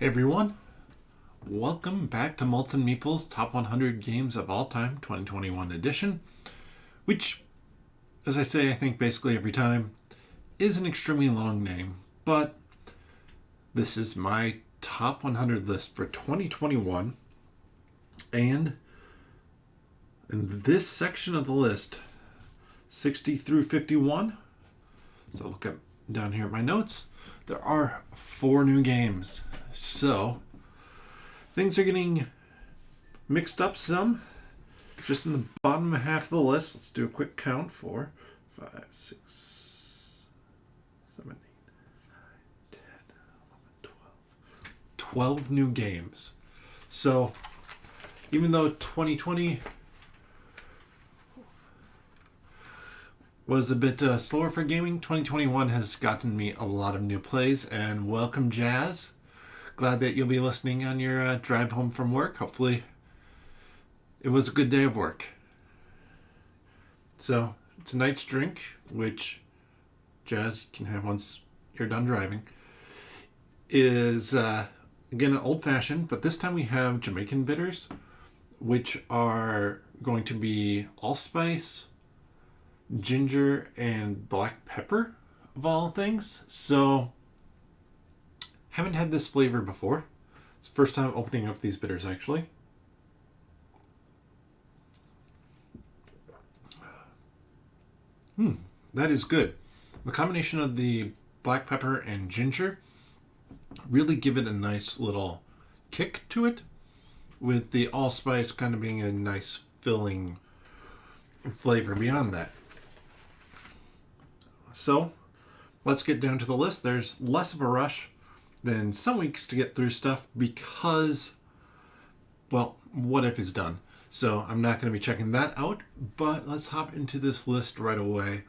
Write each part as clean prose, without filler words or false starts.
Hey everyone, welcome back to Malts and Meeple's Top 100 Games of All Time 2021 edition, which, as I say, I think basically every time, is an extremely long name, but this is my top 100 list for 2021, and in this section of the list, 60 through 51, so look at down here at my notes, there are 4 new games. So, things are getting mixed up some. Just in the bottom half of the list, let's do a quick count. 4, 5, 6, 7, 8, 9, 10, 11, 12. 12 new games. So, even though 2020 was a bit slower for gaming, 2021 has gotten me a lot of new plays, and welcome Jazz. Glad that you'll be listening on your drive home from work. Hopefully it was a good day of work. So tonight's drink, which Jazz can have once you're done driving, is again an old fashioned, but this time we have Jamaican bitters, which are going to be allspice, ginger, and black pepper of all things. So haven't had this flavor before. It's the first time opening up these bitters actually. That is good. The combination of the black pepper and ginger really give it a nice little kick to it, with the allspice kind of being a nice filling flavor beyond that. So, let's get down to the list. There's less of a rush than some weeks to get through stuff because, well, What If is done. So I'm not going to be checking that out, but let's hop into this list right away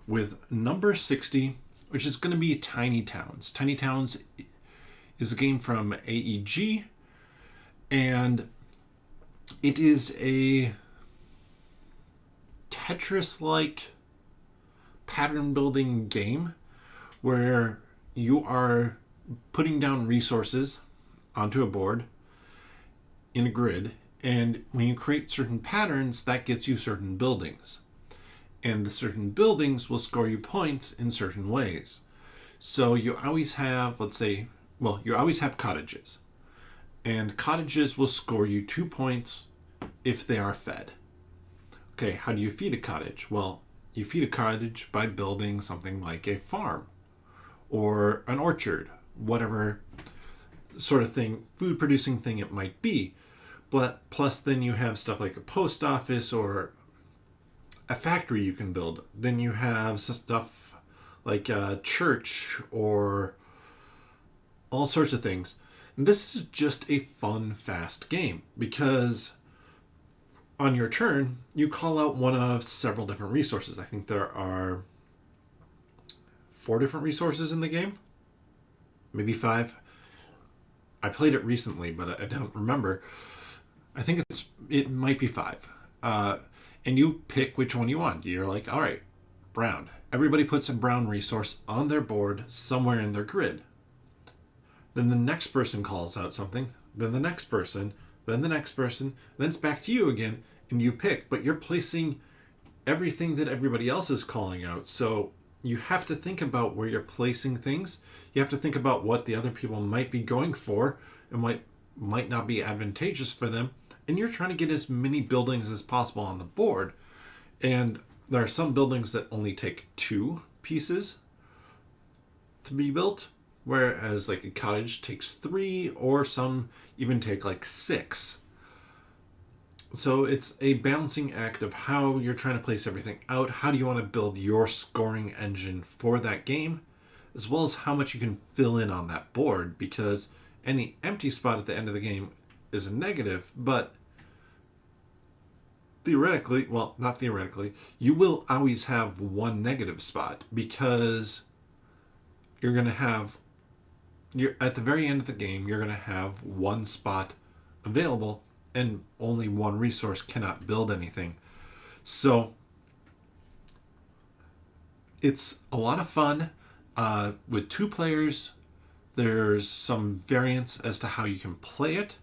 with number 60, which is going to be Tiny Towns. Tiny Towns is a game from AEG, and it is a Tetris-like pattern building game where you are putting down resources onto a board in a grid, and when you create certain patterns, that gets you certain buildings, and the certain buildings will score you points in certain ways. So you always have, you always have cottages, and cottages will score you 2 points if they are fed. Okay, how do you feed a cottage? Well, you feed a cottage by building something like a farm or an orchard, whatever sort of thing, food producing thing it might be. But plus then you have stuff like a post office or a factory you can build. Then you have stuff like a church or all sorts of things. And this is just a fun, fast game because on your turn, you call out one of several different resources. I think there are 4 different resources in the game. Maybe 5. I played it recently, but I don't remember. I think it might be 5. And you pick which one you want. You're like, all right, brown. Everybody puts a brown resource on their board somewhere in their grid. Then the next person calls out something. Then the next person. Then the next person. Then it's back to you again, and you pick. But you're placing everything that everybody else is calling out. So you have to think about where you're placing things. You have to think about what the other people might be going for and what might not be advantageous for them. And you're trying to get as many buildings as possible on the board. And there are some buildings that only take 2 pieces to be built, whereas like a cottage takes 3, or some even take like 6. So it's a balancing act of how you're trying to place everything out. How do you want to build your scoring engine for that game, as well as how much you can fill in on that board, because any empty spot at the end of the game is a negative, but theoretically, well, not theoretically, you will always have one negative spot because you're going to have, at the very end of the game, you're going to have one spot available and only one resource cannot build anything. So it's a lot of fun with 2 players. There's some variance as to how you can play it.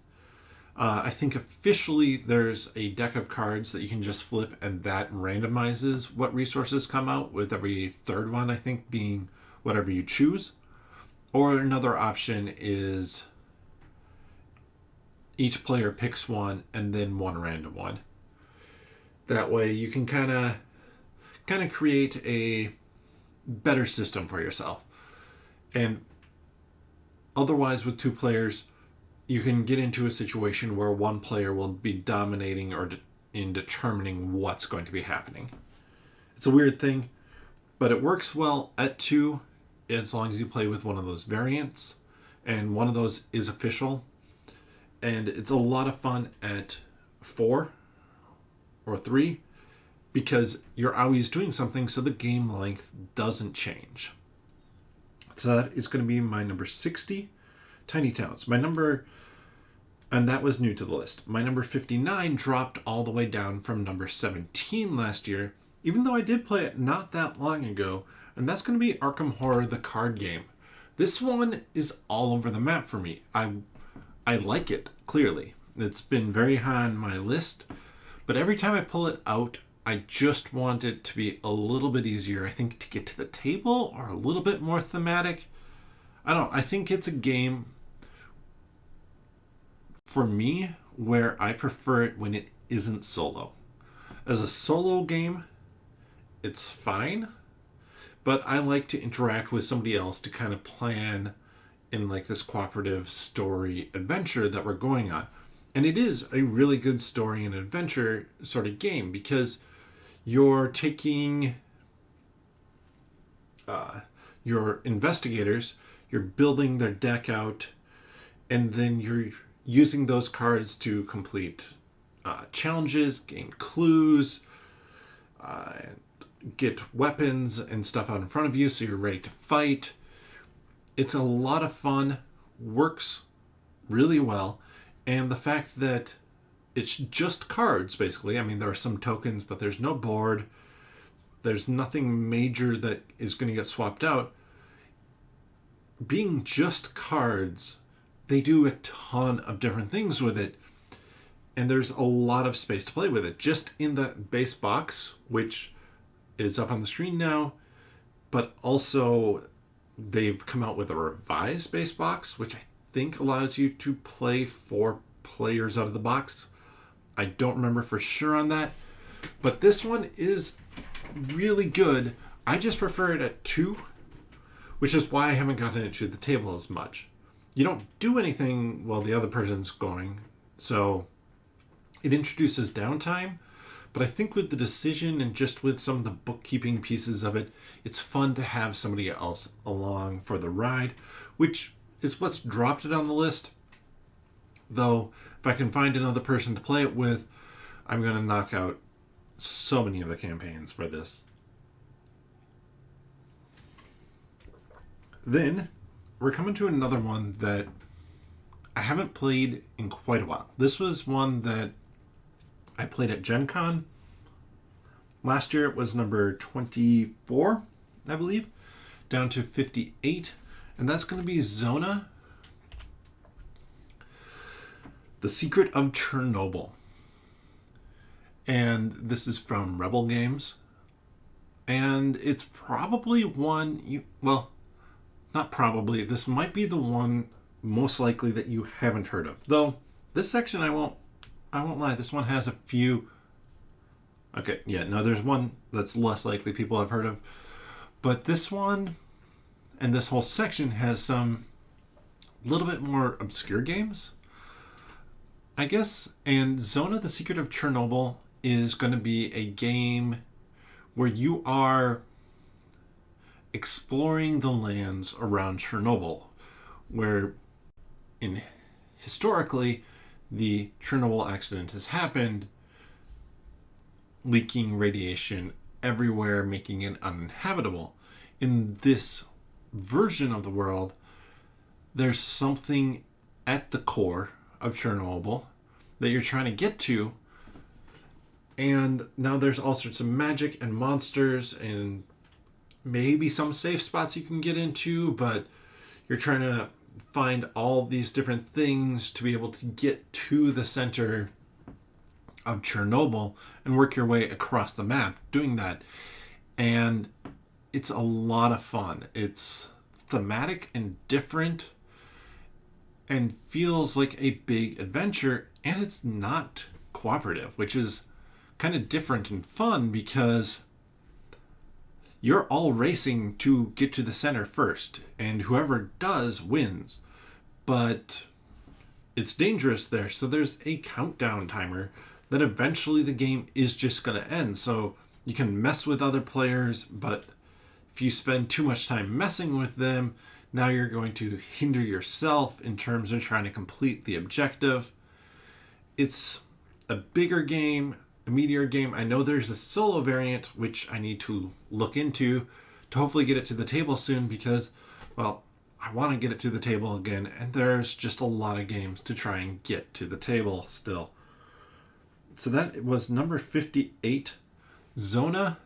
I think officially there's a deck of cards that you can just flip, and that randomizes what resources come out, with every third one, I think, being whatever you choose. Or another option is each player picks one and then one random one. That way you can kind of create a better system for yourself. And otherwise, with two players, you can get into a situation where one player will be dominating or in determining what's going to be happening. It's a weird thing, but it works well at two as long as you play with one of those variants, and one of those is official. And it's a lot of fun at 4 or 3 because you're always doing something, so the game length doesn't change. So that is going to be my number 60, Tiny Towns. My number, and that was new to the list. My number 59 dropped all the way down from number 17 last year, even though I did play it not that long ago, and that's going to be Arkham Horror, the card game. This one is all over the map for me. I like it, clearly. It's been very high on my list, but every time I pull it out, I just want it to be a little bit easier, I think, to get to the table, or a little bit more thematic. I think it's a game, for me, where I prefer it when it isn't solo. As a solo game, it's fine, but I like to interact with somebody else to kind of plan in like this cooperative story adventure that we're going on. And it is a really good story and adventure sort of game, because you're taking your investigators, you're building their deck out, and then you're using those cards to complete challenges, gain clues, get weapons and stuff out in front of you so you're ready to fight. It's a lot of fun, works really well, and the fact that it's just cards, basically. I mean, there are some tokens, but there's no board. There's nothing major that is going to get swapped out. Being just cards, they do a ton of different things with it, and there's a lot of space to play with it. Just in the base box, which is up on the screen now, but also they've come out with a revised base box, which I think allows you to play 4 players out of the box. I don't remember for sure on that, but this one is really good. I just prefer it at 2, which is why I haven't gotten it to the table as much. You don't do anything while the other person's going, so it introduces downtime, but I think with the decision and just with some of the bookkeeping pieces of it, it's fun to have somebody else along for the ride, which is what's dropped it on the list. Though, if I can find another person to play it with, I'm going to knock out so many of the campaigns for this. Then, we're coming to another one that I haven't played in quite a while. This was one that I played at Gen Con. Last year it was number 24, I believe, down to 58. And that's going to be Zona, The Secret of Chernobyl. And this is from Rebel Games. And it's probably one not probably, this might be the one most likely that you haven't heard of. Though, this section I won't lie, this one has a few. Okay, yeah, no, there's one that's less likely people have heard of. But this one and this whole section has some little bit more obscure games, I guess. And Zona, The Secret of Chernobyl is going to be a game where you are exploring the lands around Chernobyl, where historically the Chernobyl accident has happened, leaking radiation everywhere, making it uninhabitable. In this version of the world, there's something at the core of Chernobyl that you're trying to get to, and now there's all sorts of magic and monsters and maybe some safe spots you can get into, but you're trying to find all these different things to be able to get to the center of Chernobyl and work your way across the map doing that. And it's a lot of fun. It's thematic and different and feels like a big adventure, and it's not cooperative, which is kind of different and fun because you're all racing to get to the center first, and whoever does wins. But it's dangerous there, so there's a countdown timer that eventually the game is just going to end. So you can mess with other players, but if you spend too much time messing with them, now you're going to hinder yourself in terms of trying to complete the objective. It's a bigger game, a meatier game. I know there's a solo variant, which I need to look into to hopefully get it to the table soon because, well, I want to get it to the table again, and there's just a lot of games to try and get to the table still. So that was number 58, Zona,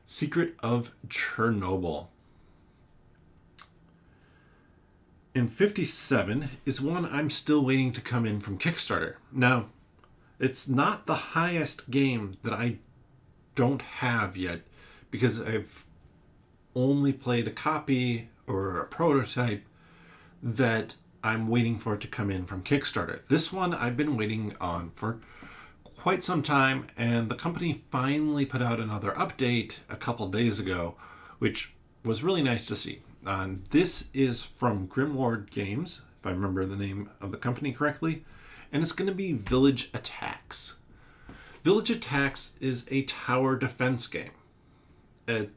Secret of Chernobyl. And 57 is one I'm still waiting to come in from Kickstarter. Now, it's not the highest game that I don't have yet because I've only played a copy or a prototype that I'm waiting for it to come in from Kickstarter. This one I've been waiting on for quite some time, and the company finally put out another update a couple days ago, which was really nice to see. This is from Grimlord Games, if I remember the name of the company correctly, and it's going to be Village Attacks. Village Attacks is a tower defense game. At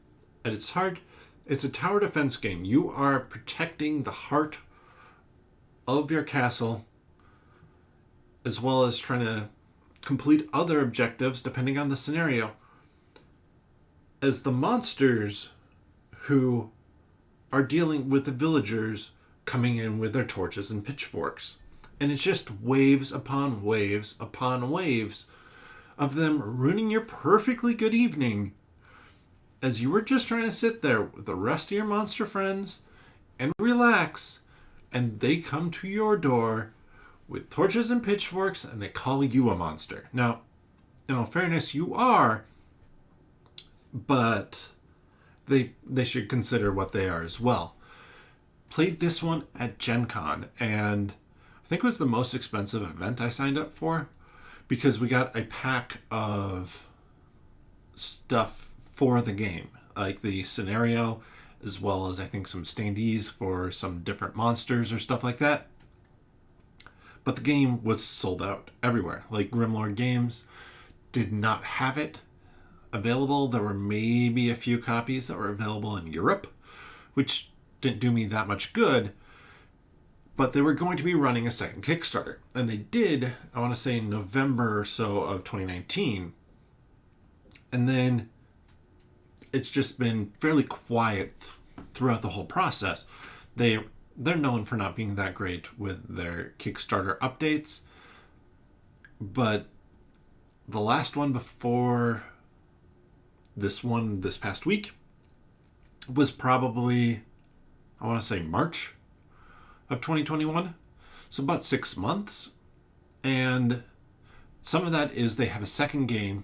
its heart, it's a tower defense game. You are protecting the heart of your castle, as well as trying to complete other objectives depending on the scenario, as the monsters who are dealing with the villagers coming in with their torches and pitchforks. And it's just waves upon waves upon waves of them ruining your perfectly good evening as you were just trying to sit there with the rest of your monster friends and relax, and they come to your door with torches and pitchforks and they call you a monster. Now, in all fairness, you are, but they should consider what they are as well. Played this one at Gen Con, and I think it was the most expensive event I signed up for because we got a pack of stuff for the game, like the scenario, as well as I think some standees for some different monsters or stuff like that. But the game was sold out everywhere. Like Grimlord Games did not have it available. There were maybe a few copies that were available in Europe, which didn't do me that much good. But they were going to be running a second Kickstarter. And they did, I want to say, in November or so of 2019. And then it's just been fairly quiet throughout the whole process. They're known for not being that great with their Kickstarter updates. But the last one before this one this past week was probably, I want to say, March of 2021. So about 6 months. And some of that is they have a second game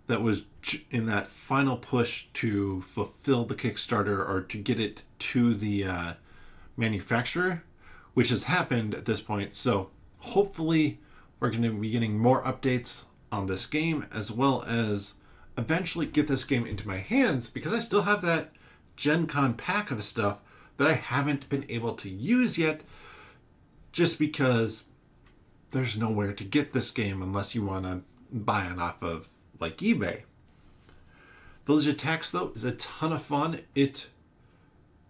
that was in that final push to fulfill the Kickstarter or to get it to the manufacturer, which has happened at this point. So hopefully we're going to be getting more updates on this game, as well as eventually get this game into my hands, because I still have that Gen Con pack of stuff that I haven't been able to use yet, just because there's nowhere to get this game unless you want to buy it off of like eBay. Village Attacks, though, is a ton of fun. It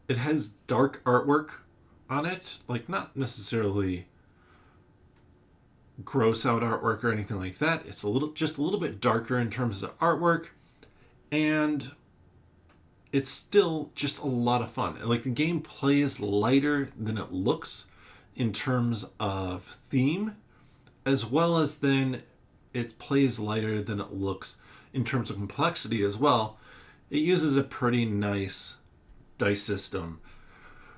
has dark artwork on it, like not necessarily gross out artwork or anything like that. It's just a little bit darker in terms of artwork, and it's still just a lot of fun. Like, the game plays lighter than it looks in terms of theme, as well as then it plays lighter than it looks in terms of complexity as well. It uses a pretty nice dice system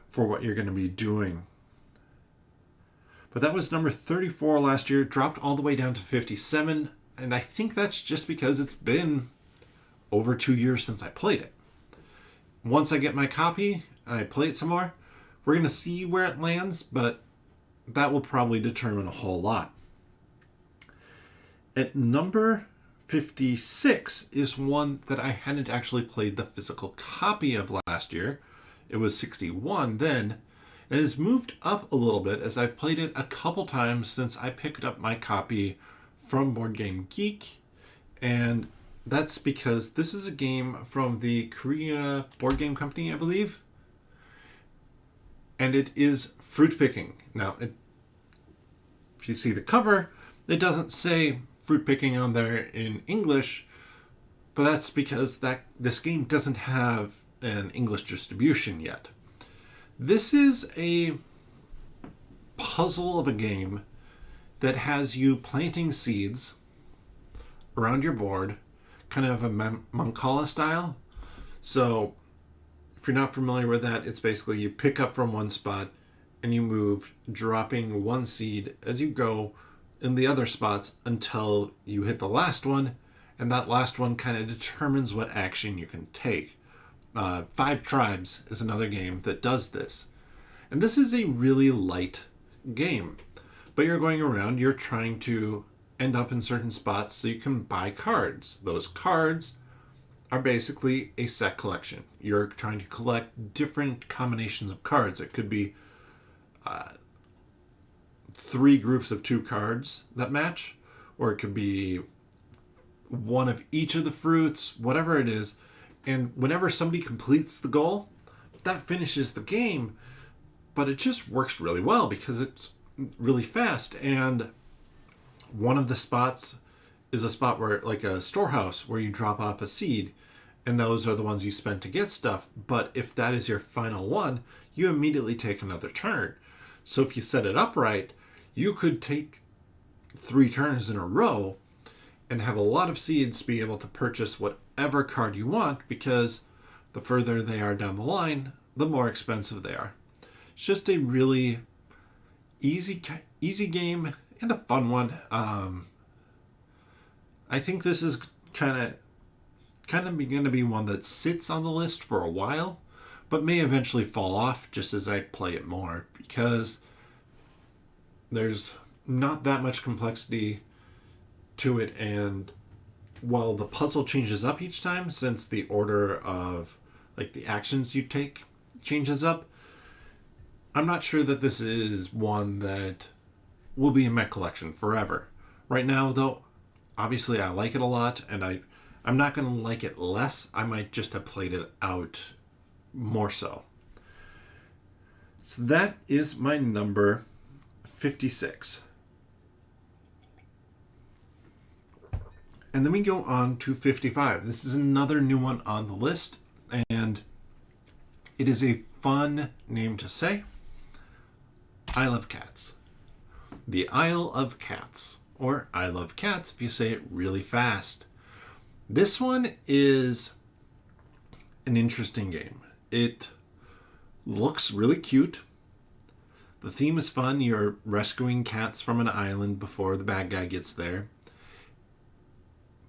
for what you're going to be doing. But that was number 34 last year, dropped all the way down to 57. And I think that's just because it's been over 2 years since I played it. Once I get my copy and I play it some more, we're going to see where it lands, but that will probably determine a whole lot. At number 56 is one that I hadn't actually played the physical copy of last year. It was 61 then. It has moved up a little bit as I've played it a couple times since I picked up my copy from Board Game Geek, and that's because this is a game from the Korea Board Game Company, I believe, and it is fruit picking. Now, if you see the cover, it doesn't say fruit picking on there in English, but that's because this game doesn't have an English distribution yet. This is a puzzle of a game that has you planting seeds around your board, kind of a Mancala style. So if you're not familiar with that, it's basically you pick up from one spot and you move, dropping one seed as you go in the other spots until you hit the last one, and that last one kind of determines what action you can take. Five Tribes is another game that does this. And this is a really light game. But you're going around, you're trying to end up in certain spots so you can buy cards. Those cards are basically a set collection. You're trying to collect different combinations of cards. It could be 3 groups of 2 cards that match, or it could be one of each of the fruits, whatever it is. And whenever somebody completes the goal, that finishes the game. But it just works really well because it's really fast. And one of the spots is a spot where, like a storehouse, where you drop off a seed, and those are the ones you spend to get stuff. But if that is your final one, you immediately take another turn. So if you set it up right, you could take 3 turns in a row and have a lot of seeds, be able to purchase whatever card you want, because the further they are down the line, the more expensive they are. It's just a really easy game and a fun one. I think this is kind of going to be one that sits on the list for a while, but may eventually fall off just as I play it more, because there's not that much complexity to it, and while the puzzle changes up each time, since the order of like the actions you take changes up, I'm not sure that this is one that will be in my collection forever. Right now, though, obviously I like it a lot, and I'm not going to like it less. I might just have played it out more so. So that is my number 56. And then we go on to 55. This is another new one on the list, and it is a fun name to say. Isle of Cats. The Isle of Cats, or I Love Cats if you say it really fast. This one is an interesting game. It looks really cute. The theme is fun. You're rescuing cats from an island before the bad guy gets there.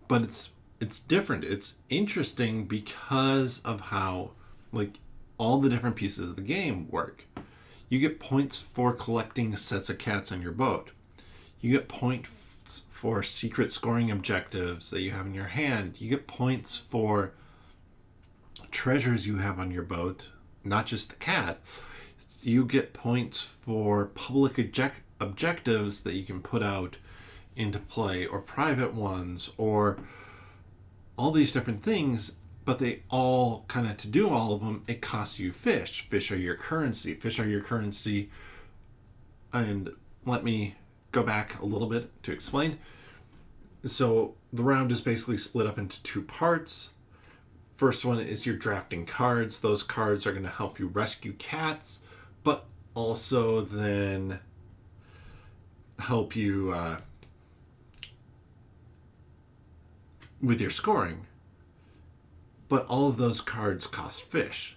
But it's different. It's interesting because of how, like, all the different pieces of the game work. You get points for collecting sets of cats on your boat. You get points for secret scoring objectives that you have in your hand. You get points for treasures you have on your boat, not just the cat. You get points for public objectives that you can put out into play, or private ones, or all these different things, but they all kind of, to do all of them, it costs you fish. Fish are your currency. Fish are your currency. And let me go back a little bit to explain. So the round is basically split up into 2 parts. First one is you're drafting cards. Those cards are going to help you rescue cats, but also then help you with your scoring. But all of those cards cost fish,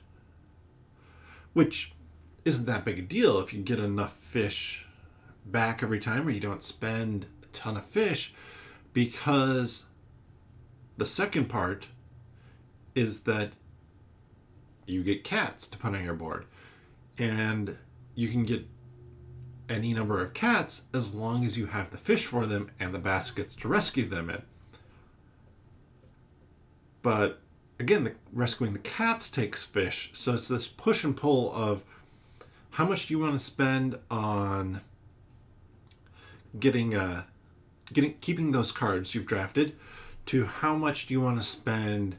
which isn't that big a deal if you get enough fish back every time, or you don't spend a ton of fish, because the second part is that you get cats to put on your board. And you can get any number of cats as long as you have the fish for them and the baskets to rescue them in. But again, rescuing the cats takes fish. So it's this push and pull of how much do you want to spend on keeping those cards you've drafted, to how much do you want to spend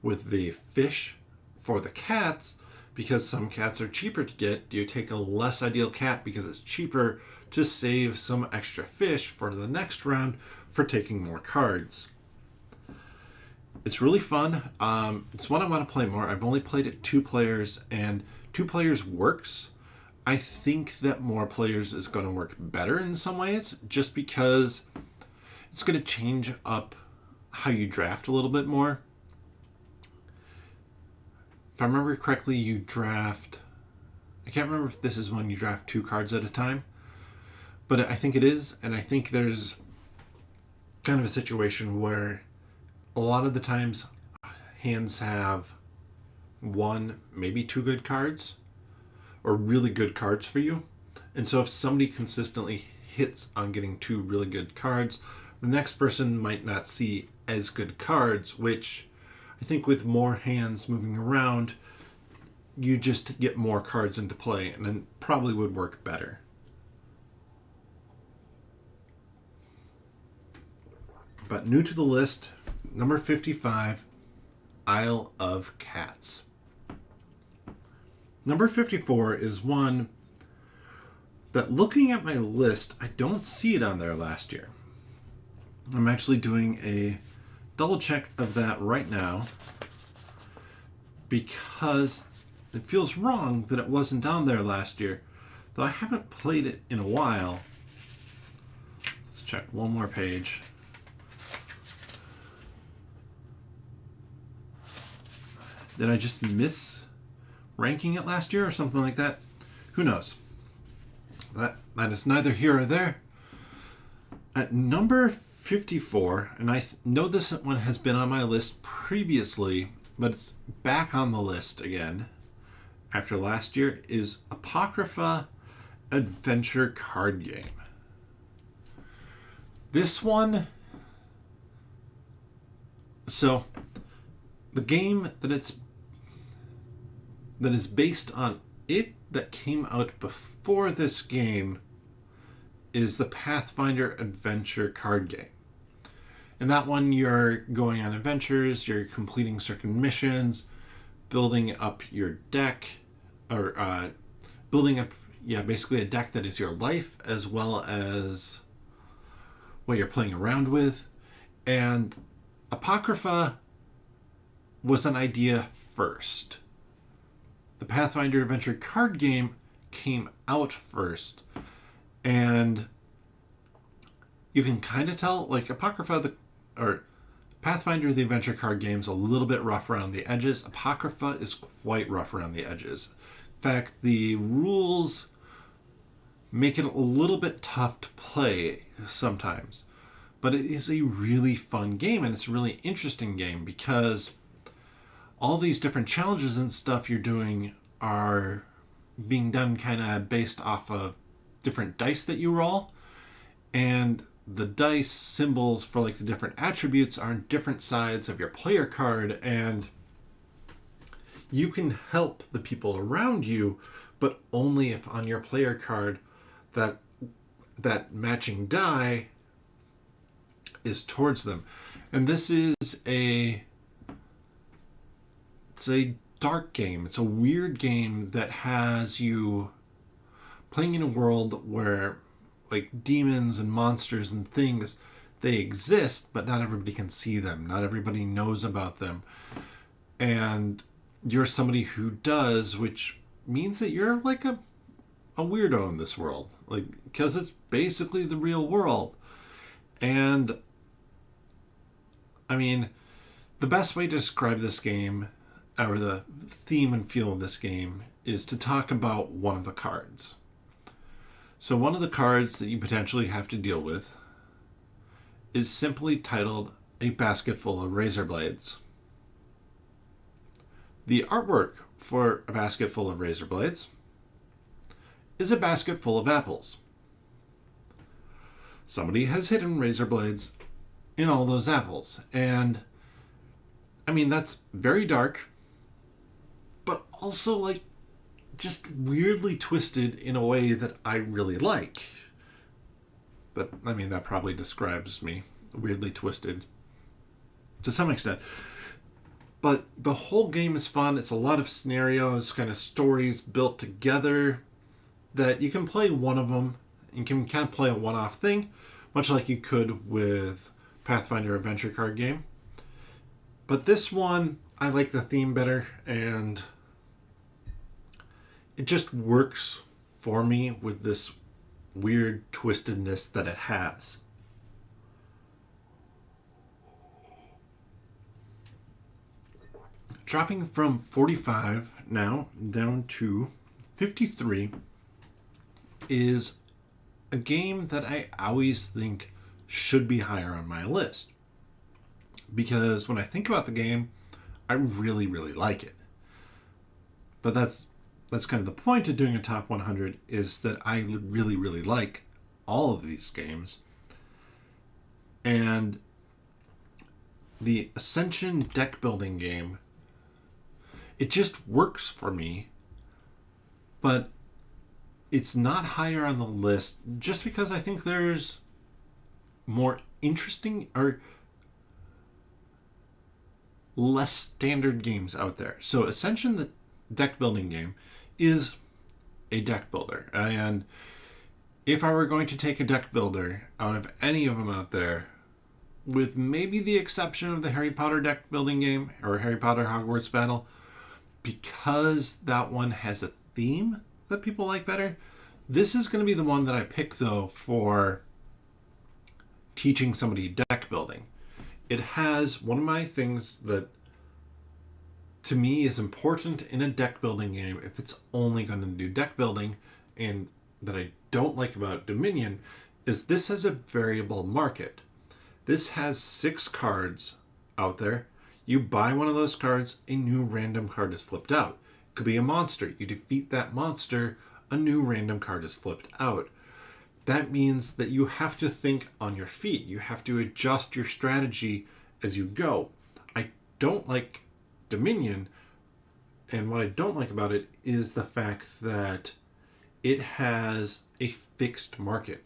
with the fish for the cats, because some cats are cheaper to get. Do you take a less ideal cat because it's cheaper to save some extra fish for the next round for taking more cards? It's really fun. It's one I want to play more. I've only played it 2 players, and 2 players works. I think that more players is going to work better in some ways, just because it's going to change up how you draft a little bit more. If I remember correctly, you draft... I can't remember if this is when you draft 2 cards at a time, but I think it is, and I think there's kind of a situation where a lot of the times hands have 1, maybe 2 good cards, or really good cards for you. And so if somebody consistently hits on getting 2 really good cards, the next person might not see as good cards, which I think with more hands moving around, you just get more cards into play, and then probably would work better. But new to the list, number 55, Isle of Cats. Number 54 is one that, looking at my list, I don't see it on there last year. I'm actually doing a double check of that right now, because it feels wrong that it wasn't on there last year, though I haven't played it in a while. Let's check one more page. Did I just miss ranking it last year or something like that? Who knows? That is neither here or there. At number 54, and I know this one has been on my list previously, but it's back on the list again after last year, is Apocrypha Adventure Card Game. This one... So, the game that is based on it, that came out before this game, is the Pathfinder Adventure Card Game. In that one, you're going on adventures, you're completing certain missions, building up your deck, or building up, basically a deck that is your life, as well as what you're playing around with. And Apocrypha was an idea first. The Pathfinder Adventure Card Game came out first, and you can kind of tell, like, Pathfinder the Adventure Card Game is a little bit rough around the edges. Apocrypha is quite rough around the edges. In fact, the rules make it a little bit tough to play sometimes. But it is a really fun game, and it's a really interesting game, because all these different challenges and stuff you're doing are being done kind of based off of different dice that you roll, and the dice symbols for like the different attributes are on different sides of your player card, and you can help the people around you, but only if on your player card that matching die is towards them. And this is it's a dark game. It's a weird game that has you playing in a world where, like, demons and monsters and things, they exist, but not everybody can see them. Not everybody knows about them. And you're somebody who does, which means that you're like a weirdo in this world. Like, because it's basically the real world. And I mean, the best way to describe this game, or the theme and feel of this game, is to talk about one of the cards. So one of the cards that you potentially have to deal with is simply titled A Basket Full of Razor Blades. The artwork for A Basket Full of Razor Blades is a basket full of apples. Somebody has hidden razor blades in all those apples. And I mean, that's very dark, but also like just weirdly twisted in a way that I really like. But I mean, that probably describes me. Weirdly twisted to some extent. But the whole game is fun. It's a lot of scenarios, kind of stories built together that you can play one of them. You can kind of play a one-off thing, much like you could with Pathfinder Adventure card game. But this one, I like the theme better, and it just works for me with this weird twistedness that it has. Dropping from 45 now down to 53 is a game that I always think should be higher on my list. Because when I think about the game, I really, really like it. But that's kind of the point of doing a top 100, is that I really, really like all of these games. And the Ascension deck building game, it just works for me, but it's not higher on the list just because I think there's more interesting or less standard games out there. So Ascension, the deck building game, is a deck builder. And if I were going to take a deck builder out of any of them out there, with maybe the exception of the Harry Potter deck building game or Harry Potter Hogwarts Battle, because that one has a theme that people like better, this is going to be the one that I pick, though, for teaching somebody deck building. It has one of my things that to me is important in a deck building game, if it's only going to do deck building, and that I don't like about Dominion, is this has a variable market. This has 6 cards out there. You buy one of those cards, a new random card is flipped out. It could be a monster. You defeat that monster, a new random card is flipped out. That means that you have to think on your feet. You have to adjust your strategy as you go. I don't like Dominion, and what I don't like about it is the fact that it has a fixed market.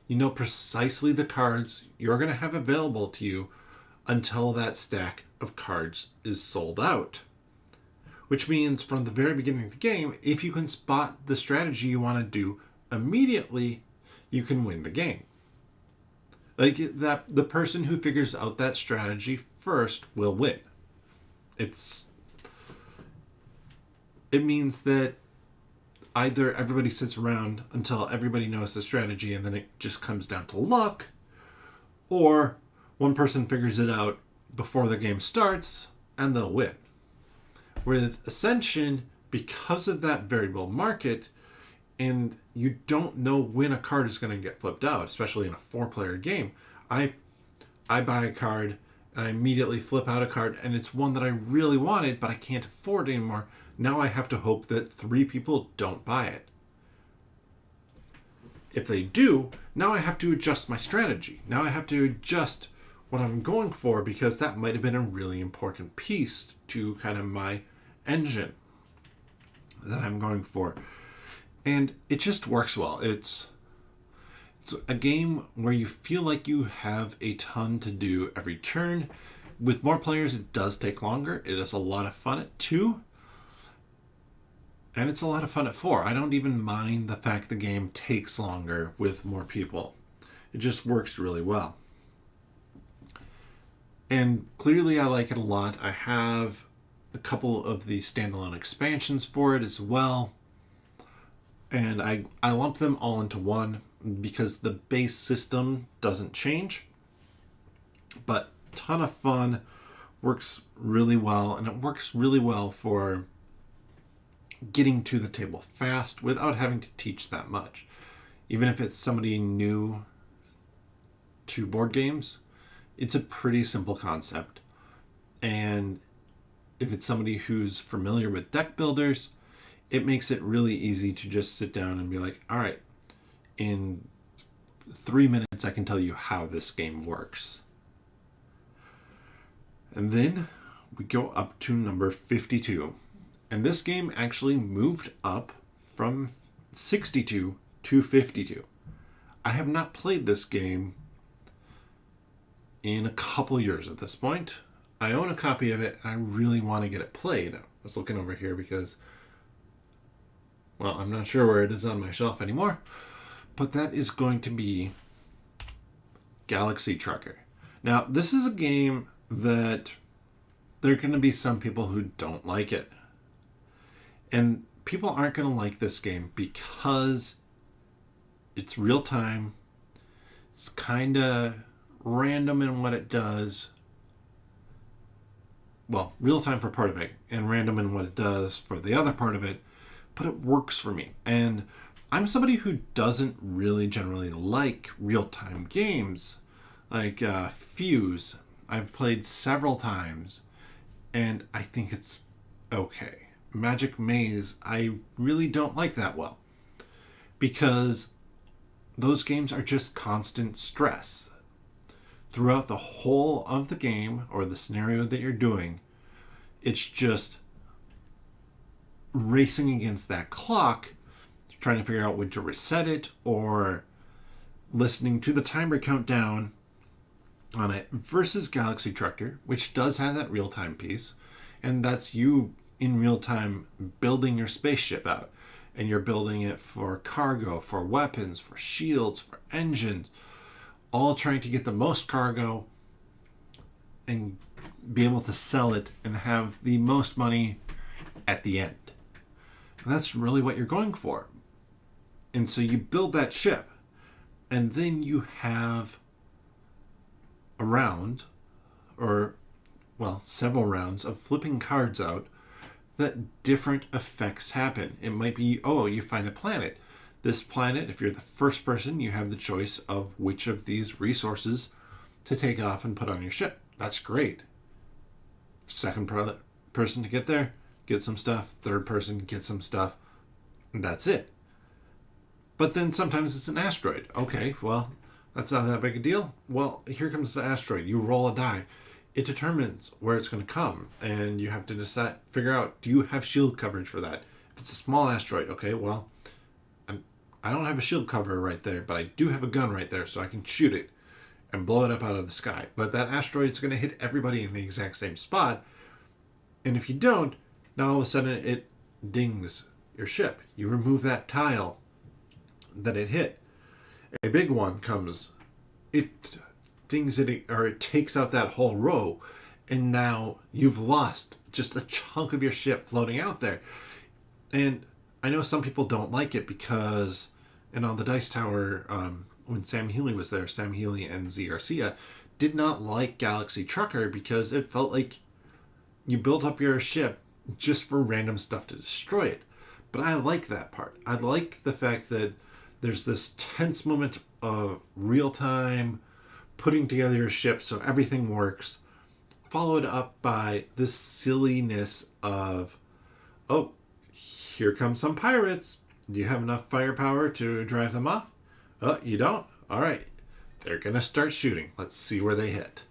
You know precisely the cards you're going to have available to you until that stack of cards is sold out. Which means from the very beginning of the game, if you can spot the strategy you want to do immediately, you can win the game. Like that, the person who figures out that strategy first will win. It means that either everybody sits around until everybody knows the strategy and then it just comes down to luck, or one person figures it out before the game starts and they'll win. With Ascension, because of that variable market, and you don't know when a card is going to get flipped out, especially in a 4-player game, I buy a card and I immediately flip out a card, and it's one that I really wanted, but I can't afford it anymore. Now I have to hope that 3 people don't buy it. If they do, now I have to adjust my strategy. Now I have to adjust what I'm going for, because that might have been a really important piece to kind of my engine that I'm going for. And it just works well. It's a game where you feel like you have a ton to do every turn. With more players, it does take longer. It is a lot of fun at 2. And it's a lot of fun at 4. I don't even mind the fact the game takes longer with more people. It just works really well. And clearly I like it a lot. I have a couple of the standalone expansions for it as well. And I lump them all into one because the base system doesn't change. But ton of fun, works really well, and it works really well for getting to the table fast without having to teach that much. even if it's somebody new to board games, it's a pretty simple concept. And if it's somebody who's familiar with deck builders, it makes it really easy to just sit down and be like, all right, in 3 minutes, I can tell you how this game works. And then we go up to number 52. And this game actually moved up from 62 to 52. I have not played this game in a couple years at this point. I own a copy of it and I really want to get it played. I was looking over here because, well, I'm not sure where it is on my shelf anymore, but that is going to be Galaxy Trucker. Now, this is a game that there are going to be some people who don't like it. And people aren't going to like this game because it's real time. It's kind of random in what it does. Well, real time for part of it and random in what it does for the other part of it. But it works for me. And I'm somebody who doesn't really generally like real time games. Like Fuse, I've played several times and I think it's okay. Magic Maze, I really don't like that well because those games are just constant stress. Throughout the whole of the game or the scenario that you're doing, it's just racing against that clock, trying to figure out when to reset it or listening to the timer count down on it, versus Galaxy Trucker, which does have that real-time piece, and that's you in real time building your spaceship out, and you're building it for cargo, for weapons, for shields, for engines, all trying to get the most cargo and be able to sell it and have the most money at the end. And that's really what you're going for. And so you build that ship, and then you have a round, or, well, several rounds of flipping cards out that different effects happen. It might be, oh, you find a planet. This planet, if you're the first person, you have the choice of which of these resources to take off and put on your ship. That's great. Second person to get there, get some stuff. Third person, get some stuff. And that's it. But then sometimes it's an asteroid. Okay, well, that's not that big a deal. Well, here comes the asteroid. You roll a die. It determines where it's going to come. And you have to figure out, do you have shield coverage for that? If it's a small asteroid, okay, well, I don't have a shield cover right there, but I do have a gun right there, so I can shoot it and blow it up out of the sky. But that asteroid's going to hit everybody in the exact same spot. And if you don't, now all of a sudden it dings your ship. You remove that tile that it hit. A big one comes, it dings it, or it takes out that whole row, and now you've lost just a chunk of your ship floating out there. And I know some people don't like it because, and on the Dice Tower, when Sam Healy was there, Sam Healy and Z Garcia did not like Galaxy Trucker because it felt like you built up your ship just for random stuff to destroy it. But I like that part. I like the fact that there's this tense moment of real time putting together your ship so everything works, followed up by this silliness of, oh, here come some pirates. Do you have enough firepower to drive them off? Oh, you don't? All right. They're going to start shooting. Let's see where they hit.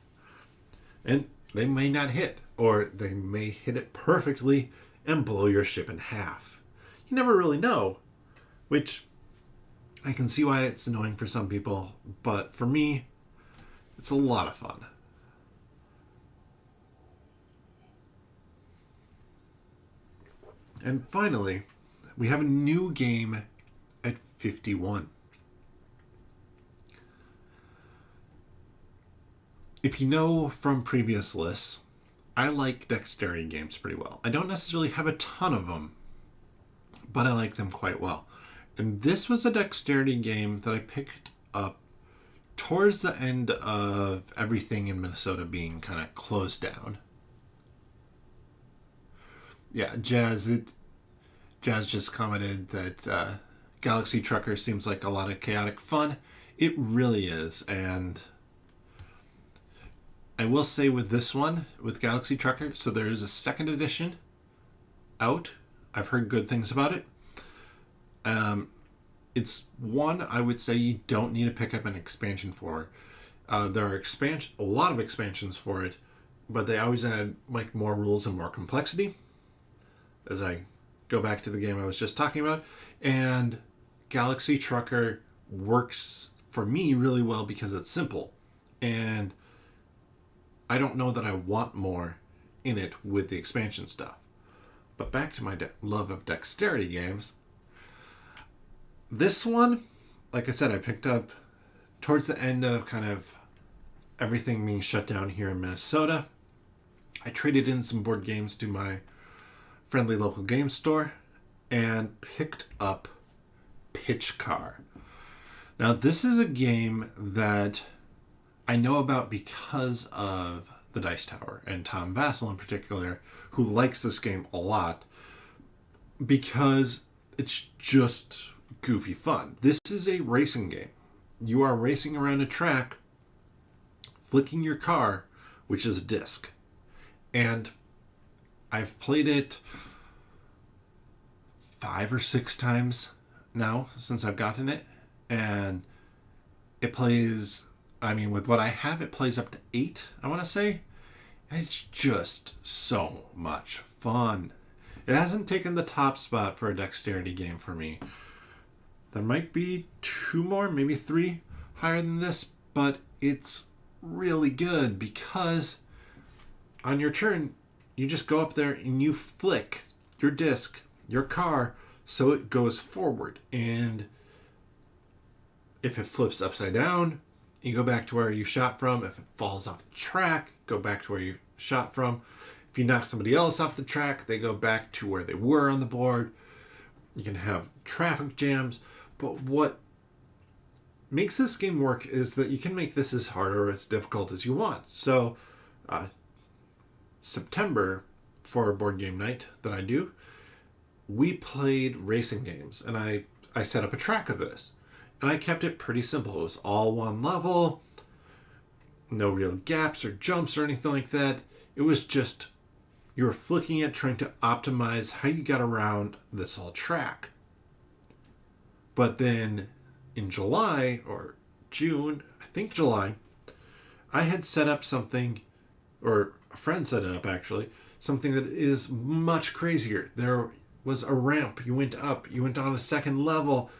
And they may not hit, or they may hit it perfectly and blow your ship in half. You never really know, which I can see why it's annoying for some people, but for me, it's a lot of fun. And finally, we have a new game at 51. If you know from previous lists, I like dexterity games pretty well. I don't necessarily have a ton of them, but I like them quite well. And this was a dexterity game that I picked up towards the end of everything in Minnesota being kind of closed down. Yeah, Jazz just commented that Galaxy Trucker seems like a lot of chaotic fun. It really is. And I will say with this one, with Galaxy Trucker, so there is a second edition out. I've heard good things about it. It's one I would say you don't need to pick up an expansion for. There are a lot of expansions for it, but they always add like more rules and more complexity. As I go back to the game I was just talking about, and Galaxy Trucker works for me really well because it's simple, and I don't know that I want more in it with the expansion stuff. But back to my love of dexterity games. This one, like I said, I picked up towards the end of kind of everything being shut down here in Minnesota. I traded in some board games to my friendly local game store and picked up Pitch Car. Now, this is a game that I know about because of the Dice Tower and Tom Vassell in particular, who likes this game a lot because it's just goofy fun. This is a racing game. You are racing around a track, flicking your car, which is a disc. And I've played it 5 or 6 times now since I've gotten it. And it plays, I mean, with what I have, it plays up to 8, I want to say. And it's just so much fun. It hasn't taken the top spot for a dexterity game for me. There might be 2 more, maybe 3 higher than this, but it's really good because on your turn, you just go up there and you flick your disc, your car, so it goes forward. And if it flips upside down, you go back to where you shot from. If it falls off the track, go back to where you shot from. If you knock somebody else off the track, they go back to where they were on the board. You can have traffic jams. But what makes this game work is that you can make this as hard or as difficult as you want. So, September, for a board game night that I do, we played racing games. And I set up a track of this. And I kept it pretty simple. It was all one level. No real gaps or jumps or anything like that. It was just, you were flicking it, trying to optimize how you got around this whole track. But then in July or June, I think July, I had set up something, or a friend set it up actually, something that is much crazier. There was a ramp. You went up, you went on a second level,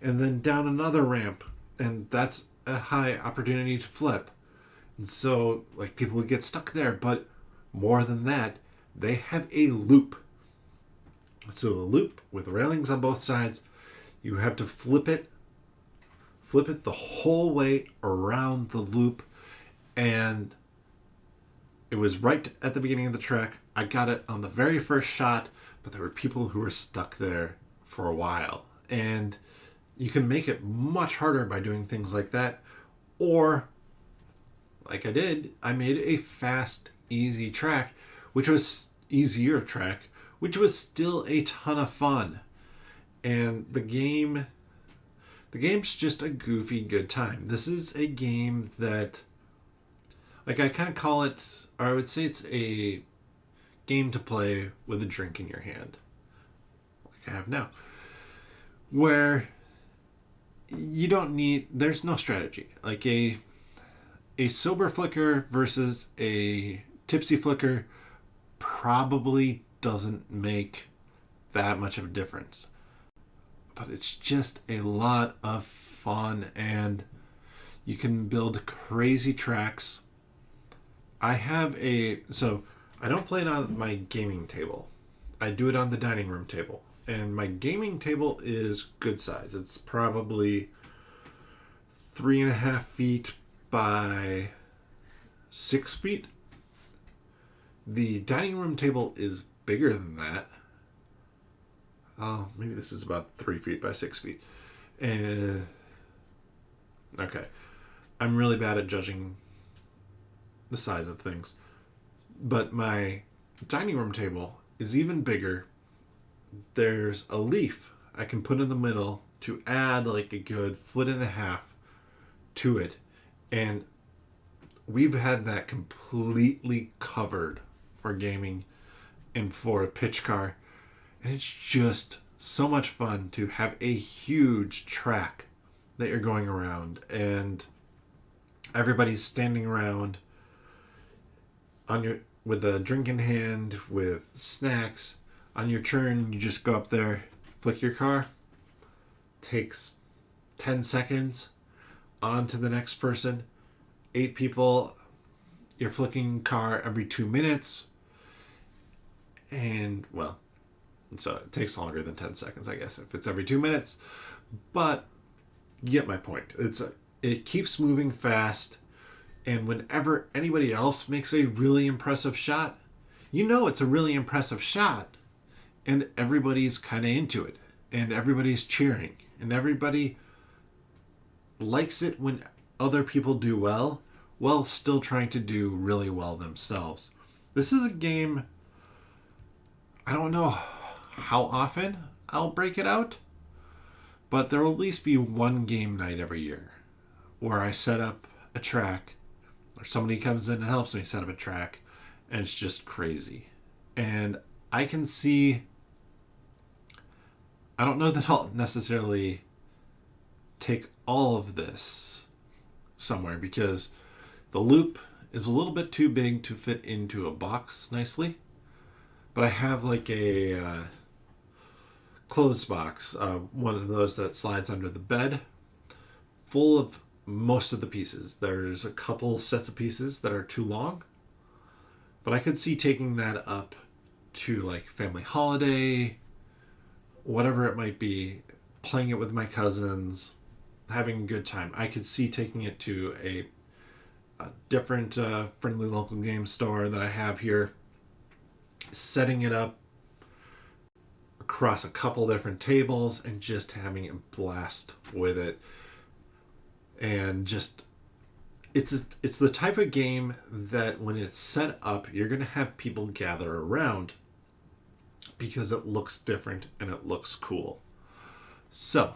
and then down another ramp. And that's a high opportunity to flip. And so, like, people would get stuck there. But more than that, they have a loop. So a loop with railings on both sides. You have to flip it the whole way around the loop. And it was right at the beginning of the track. I got it on the very first shot, but there were people who were stuck there for a while. And you can make it much harder by doing things like that. Or, like I did, I made a fast, easy track, which was easier track, which was still a ton of fun. And the game's just a goofy good time. This is a game that, like, I kind of call it, or I would say it's a game to play with a drink in your hand, like I have now, where you don't need, there's no strategy. Like a sober flicker versus a tipsy flicker probably doesn't make that much of a difference. But it's just a lot of fun, and you can build crazy tracks. So I don't play it on my gaming table. I do it on the dining room table. And my gaming table is good size. It's probably 3.5 feet by 6 feet. The dining room table is bigger than that. Oh, maybe this is about 3 feet by 6 feet. And okay. I'm really bad at judging the size of things. But my dining room table is even bigger. There's a leaf I can put in the middle to add like a good foot and a half to it. And we've had that completely covered for gaming and for pitch car. And it's just so much fun to have a huge track that you're going around, and everybody's standing around on your with a drink in hand with snacks. On your turn, you just go up there, flick your car, takes 10 seconds, on to the next person. 8 people, you're flicking car every 2 minutes. And, well, so it takes longer than 10 seconds, I guess, if it's every 2 minutes. But you get my point. It keeps moving fast. And whenever anybody else makes a really impressive shot, you know it's a really impressive shot. And everybody's kind of into it. And everybody's cheering. And everybody likes it when other people do well, while still trying to do really well themselves. This is a game, I don't know how often I'll break it out, but there will at least be one game night every year where I set up a track, or somebody comes in and helps me set up a track, and it's just crazy. And I can see, I don't know that I'll necessarily take all of this somewhere, because the loop is a little bit too big to fit into a box nicely. But I have like a clothes box, one of those that slides under the bed, full of most of the pieces. There's a couple sets of pieces that are too long, but I could see taking that up to like family holiday, whatever it might be, playing it with my cousins, having a good time. I could see taking it to a different friendly local game store that I have here, setting it up across a couple different tables and just having a blast with it. And just it's the type of game that when it's set up, you're going to have people gather around because it looks different and it looks cool. So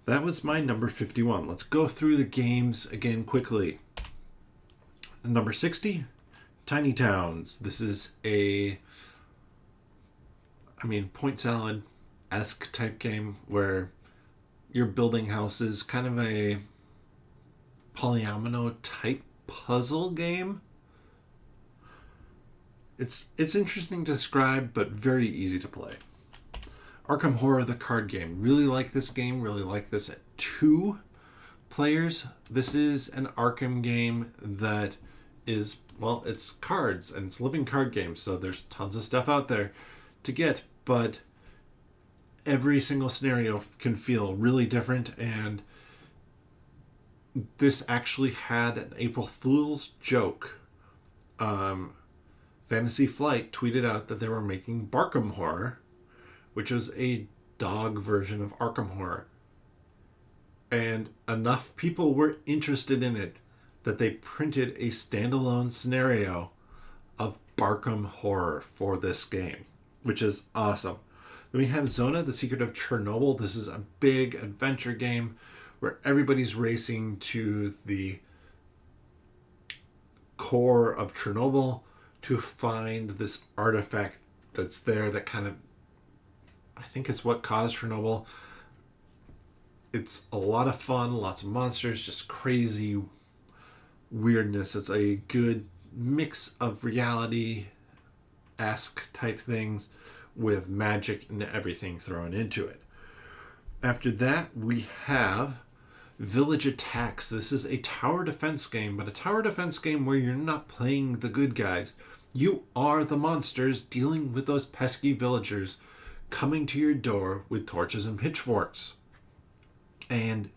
that was my number 51. Let's go through the games again quickly. Number 60, Tiny Towns. This is point salad-esque type game where you're building houses, kind of a polyomino type puzzle game. It's interesting to describe, but very easy to play. Arkham Horror, the card game. Really like this game. Really like this at 2 players. This is an Arkham game that is, well, it's cards and it's living card games. So there's tons of stuff out there to get, but every single scenario can feel really different. And this actually had an April Fool's joke. Fantasy Flight tweeted out that they were making Barkham Horror, which was a dog version of Arkham Horror. And enough people were interested in it that they printed a standalone scenario of Barkham Horror for this game, which is awesome. Then we have Zona, The Secret of Chernobyl. This is a big adventure game where everybody's racing to the core of Chernobyl to find this artifact that's there that kind of, I think it's what caused Chernobyl. It's a lot of fun, lots of monsters, just crazy weirdness. It's a good mix of reality-esque type things with magic and everything thrown into it. After that, we have Village Attacks. This is a tower defense game, but a tower defense game where you're not playing the good guys. You are the monsters dealing with those pesky villagers coming to your door with torches and pitchforks. And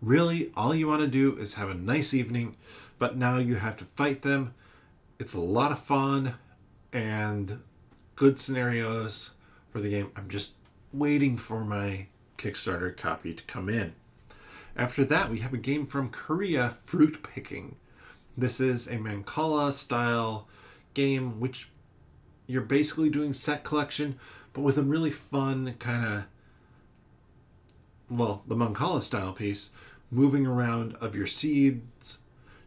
really, all you want to do is have a nice evening, but now you have to fight them. It's a lot of fun and good scenarios for the game. I'm just waiting for my Kickstarter copy to come in. After that, we have a game from Korea, Fruit Picking. This is a Mancala style game, which you're basically doing set collection, but with a really fun kind of the Mancala style piece, moving around of your seeds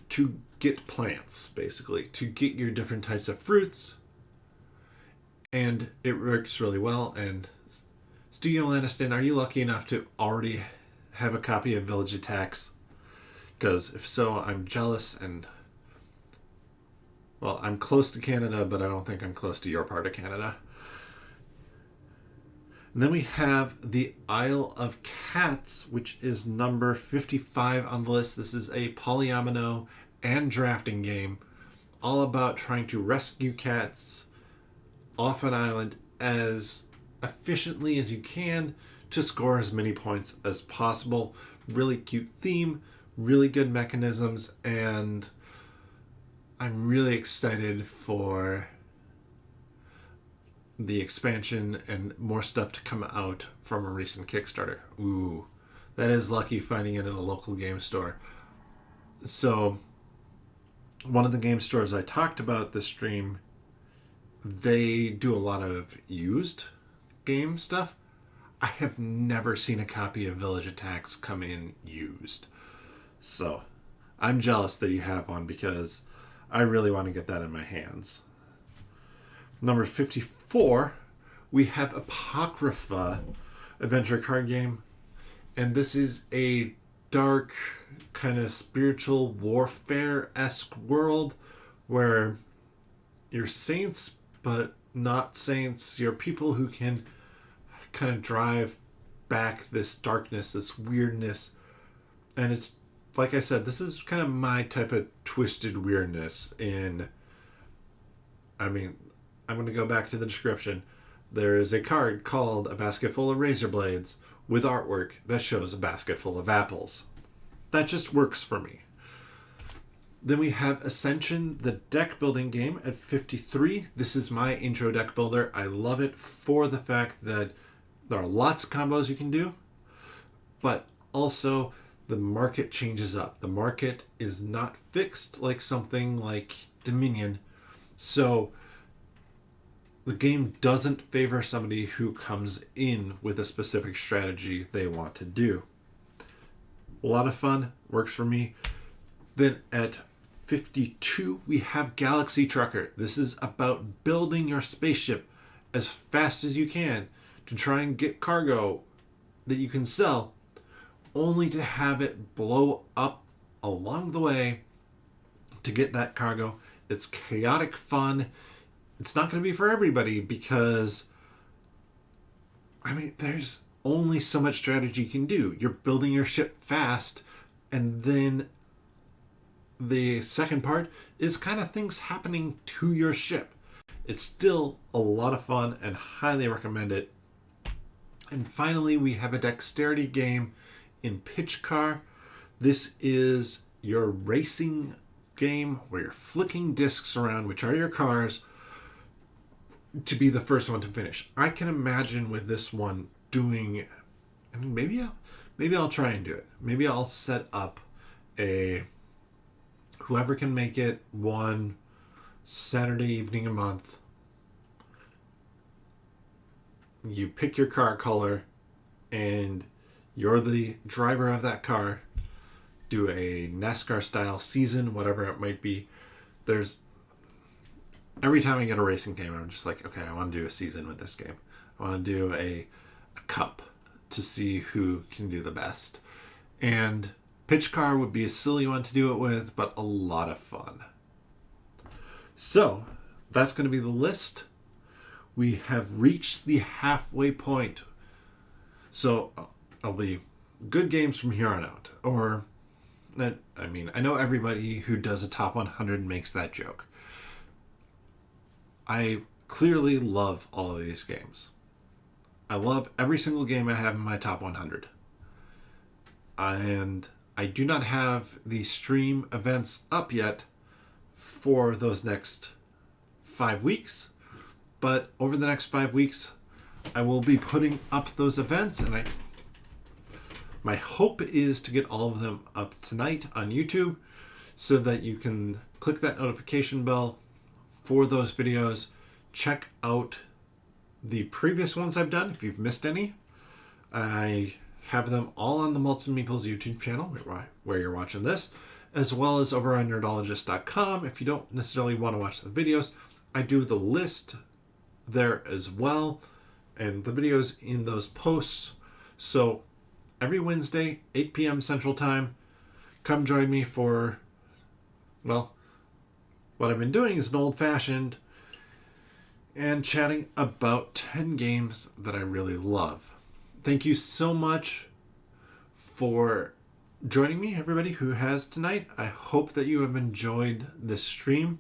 to get plants, basically, to get your different types of fruits. And it works really well. And Studio Lanniston, are you lucky enough to already have a copy of Village Attacks? Because if so, I'm jealous, and well, I'm close to Canada, but I don't think I'm close to your part of Canada. And then we have the Isle of Cats, which is number 55 on the list. This is a polyomino and drafting game, all about trying to rescue cats off an island as efficiently as you can to score as many points as possible. Really cute theme, really good mechanisms, and I'm really excited for the expansion and more stuff to come out from a recent Kickstarter. Ooh, that is lucky finding it at a local game store. So, one of the game stores I talked about this stream, they do a lot of used game stuff. I have never seen a copy of Village Attacks come in used. So, I'm jealous that you have one because I really want to get that in my hands. Number 54, we have Apocrypha adventure card game. And this is a dark, kind of spiritual warfare-esque world where you're saints, but not saints. You're people who can kind of drive back this darkness, this weirdness. And it's, like I said, this is kind of my type of twisted weirdness in... I'm going to go back to the description. There is a card called A Basket Full of Razor Blades with artwork that shows a basket full of apples. That just works for me. Then we have Ascension, the deck building game at 53. This is my intro deck builder. I love it for the fact that there are lots of combos you can do, but also the market changes up. The market is not fixed like something like Dominion. So the game doesn't favor somebody who comes in with a specific strategy they want to do. A lot of fun, works for me. Then at 52, we have Galaxy Trucker. This is about building your spaceship as fast as you can to try and get cargo that you can sell, only to have it blow up along the way to get that cargo. It's chaotic fun. It's not going to be for everybody because, there's only so much strategy you can do. You're building your ship fast, and then the second part is kind of things happening to your ship. It's still a lot of fun and highly recommend it. And finally, we have a dexterity game in Pitch Car. This is your racing game where you're flicking discs around, which are your cars, to be the first one to finish. I can imagine with this one doing, maybe I'll try and do it. Maybe I'll set up whoever can make it one Saturday evening a month. You pick your car color and you're the driver of that car. Do a NASCAR style season, whatever it might be. Every time I get a racing game, I'm just like, okay, I want to do a season with this game. I want to do a cup to see who can do the best. And Pitch Car would be a silly one to do it with, but a lot of fun. So, that's going to be the list. We have reached the halfway point. So, I'll be good games from here on out. I know everybody who does a top 100 makes that joke. I clearly love all of these games. I love every single game I have in my top 100. And I do not have the stream events up yet for those next 5 weeks. But over the next 5 weeks, I will be putting up those events. And my hope is to get all of them up tonight on YouTube so that you can click that notification bell for those videos. Check out the previous ones I've done if you've missed any. I have them all on the Malts and Meeples YouTube channel where you're watching this, as well as over on nerdologist.com. If you don't necessarily want to watch the videos, I do the list there as well, and the videos in those posts. So every Wednesday, 8 p.m. Central Time, come join me for, well, what I've been doing is an old-fashioned and chatting about 10 games that I really love. Thank you so much for joining me, everybody who has tonight. I hope that you have enjoyed this stream.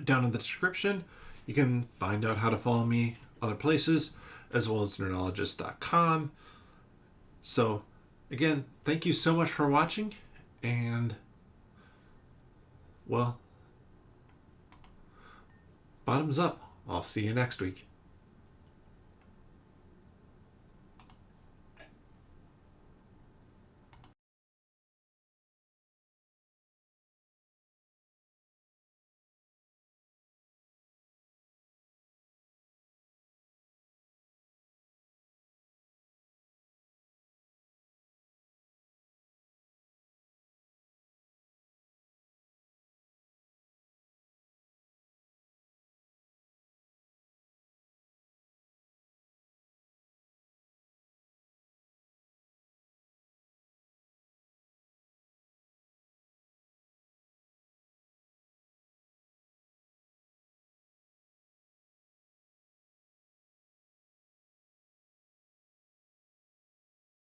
Down in the description, you can find out how to follow me other places, as well as nerdologist.com. So, again, thank you so much for watching, and, well, bottoms up. I'll see you next week.